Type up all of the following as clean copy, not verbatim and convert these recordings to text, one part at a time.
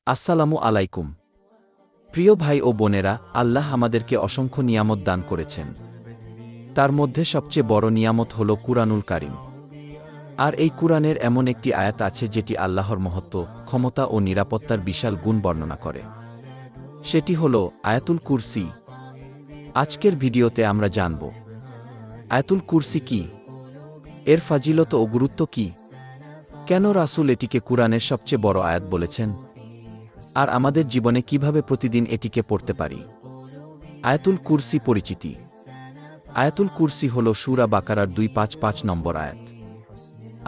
আসসালামু আলাইকুম। প্রিয় ভাই ও বোনেরা, আল্লাহ আমাদেরকে অসংখ্য নিয়ামত দান করেছেন। তার মধ্যে সবচেয়ে বড় নিয়ামত হল কুরআনুল কারীম। আর এই কুরআনের এমন একটি আয়াত আছে যেটি আল্লাহর মহত্ব, ক্ষমতা ও নিরাপত্তার বিশাল গুণ বর্ণনা করে। সেটি হল আয়াতুল কুরসি। আজকের ভিডিওতে আমরা জানব আয়াতুল কুরসি কি, এর ফাজিলত ও গুরুত্ব কি, কেন রাসূল এটিকে কুরআনের সবচেয়ে বড় আয়াত বলেছেন, আর আমাদের জীবনে কিভাবে প্রতিদিন এটিকে পড়তে পারি। আয়াতুল কুরসি পরিচিতি। আয়াতুল কুরসি হল সূরা বাকারার 255 নম্বর আয়াত।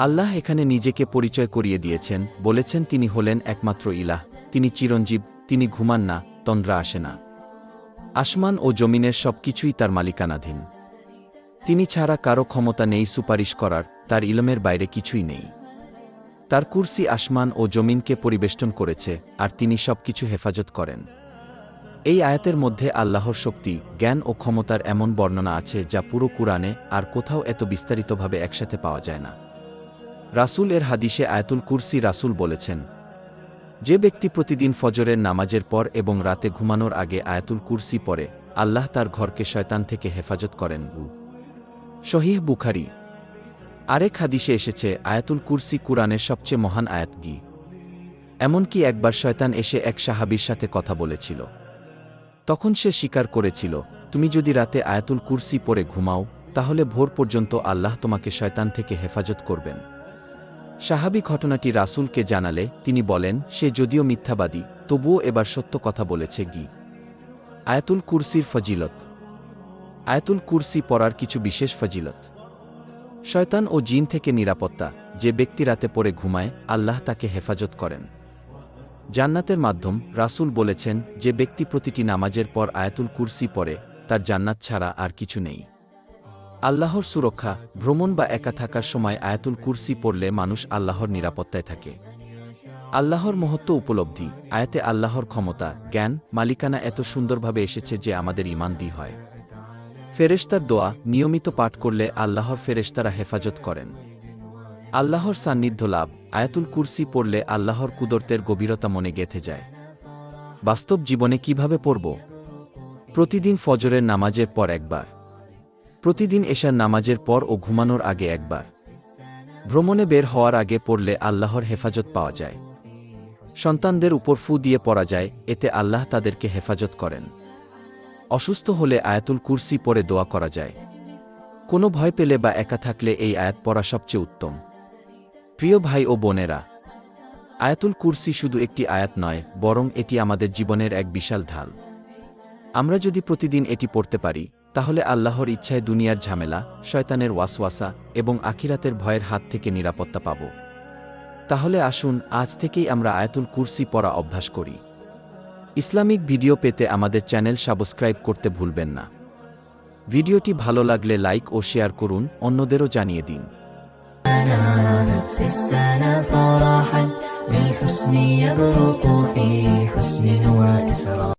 আল্লাহ এখানে নিজেকে পরিচয় করিয়ে দিয়েছেন, বলেছেন তিনি হলেন একমাত্র ইলাহ, তিনি চিরঞ্জীব, তিনি ঘুমান না, তন্দ্রা আসে না। আসমান ও জমিনের সব কিছুই তার মালিকানাধীন। তিনি ছাড়া কারো ক্ষমতা নেই সুপারিশ করার, তার ইলমের বাইরে কিছুই নেই। তার কুরসি আসমান ও জমিনকে পরিবেষ্টন করেছে, আর তিনি সবকিছু হেফাজত করেন। এই আয়াতের মধ্যে আল্লাহর শক্তি, জ্ঞান ও ক্ষমতার এমন বর্ণনা আছে যা পুরো কুরআনে আর কোথাও এত বিস্তারিতভাবে একসাথে পাওয়া যায় না। রাসূল এর হাদিসে আয়াতুল কুরসি রাসূল বলেছেন, যে ব্যক্তি প্রতিদিন ফজরের নামাজের পর এবং রাতে ঘুমানোর আগে আয়াতুল কুরসি পড়ে, আল্লাহ তার ঘরকে শয়তান থেকে হেফাজত করেন। সহিহ বুখারী। আরেক হাদিসে এসেছে, আয়াতুল কুরসি কুরআনের সবচেয়ে মহান আয়াত। এমনকি একবার শয়তান এসে এক সাহাবীর সাথে কথা বলেছিল। তখন সে স্বীকার করেছিল, তুমি যদি রাতে আয়াতুল কুরসি পড়ে ঘুমাও, তাহলে ভোর পর্যন্ত আল্লাহ তোমাকে শয়তান থেকে হেফাজত করবেন। সাহাবী ঘটনাটি রাসূলকে জানালে তিনি বলেন, সে যদিও মিথ্যাবাদী, তবুও এবার সত্য কথা বলেছে। আয়াতুল কুরসির ফজিলত। আয়াতুল কুরসি পড়ার কিছু বিশেষ ফজিলত। শয়তান ও জিন থেকে নিরাপত্তা। যে ব্যক্তি রাতে পড়ে ঘুমায়, আল্লাহ তাকে হেফাজত করেন। জান্নাতের মাধ্যম। রাসূল বলেছেন, যে ব্যক্তি প্রতিটি নামাজের পর আয়াতুল কুরসি পড়ে, তার জান্নাত ছাড়া আর কিছু নেই। আল্লাহর সুরক্ষা। ভ্রমণ বা একা থাকার সময় আয়াতুল কুরসি পড়লে মানুষ আল্লাহর নিরাপত্তায় থাকে। আল্লাহর মহত্ব উপলব্ধি। আয়াতে আল্লাহর ক্ষমতা, জ্ঞান, মালিকানা এত সুন্দরভাবে এসেছে যে আমাদের ঈমান হয়। ফেরেশতার দোয়া। নিয়মিত পাঠ করলে আল্লাহর ফেরেশতারা হেফাজত করেন। আল্লাহর সান্নিধ্য লাভ। আয়াতুল কুরসি পড়লে আল্লাহর কুদরতের গভীরতা মনে গেঁথে যায়। বাস্তব জীবনে কিভাবে পড়ব? প্রতিদিন ফজরের নামাজের পর একবার। প্রতিদিন এশার নামাজের পর ও ঘুমানোর আগে একবার। ভ্রমণে বের হওয়ার আগে পড়লে আল্লাহর হেফাজত পাওয়া যায়। সন্তানদের উপর ফু দিয়ে পড়া যায়, এতে আল্লাহ তাদেরকে হেফাজত করেন। অসুস্থ হলে আয়াতুল কুরসি পড়ে দোয়া করা যায়। কোনো ভয় পেলে বা একা থাকলে এই আয়াত পড়া সবচেয়ে উত্তম। প্রিয় ভাই ও বোনেরা, আয়াতুল কুরসি শুধু একটি আয়াত নয়, বরং এটি আমাদের জীবনের এক বিশাল ঢাল। আমরা যদি প্রতিদিন এটি পড়তে পারি, তাহলে আল্লাহর ইচ্ছায় দুনিয়ার ঝামেলা, শয়তানের ওয়াসওয়াসা এবং আখিরাতের ভয়ের হাত থেকে নিরাপত্তা পাব। তাহলে আসুন আজ থেকেই আমরা আয়াতুল কুরসি পড়া অভ্যাস করি। ইসলামিক ভিডিও পেতে আমাদের চ্যানেল সাবস্ক্রাইব করতে ভুলবেন না। ভিডিওটি ভালো লাগলে লাইক ও শেয়ার করুন, অন্যদেরও জানিয়ে দিন। نالت في السنة فرحا بالحسن يبرق في حسن وإسراء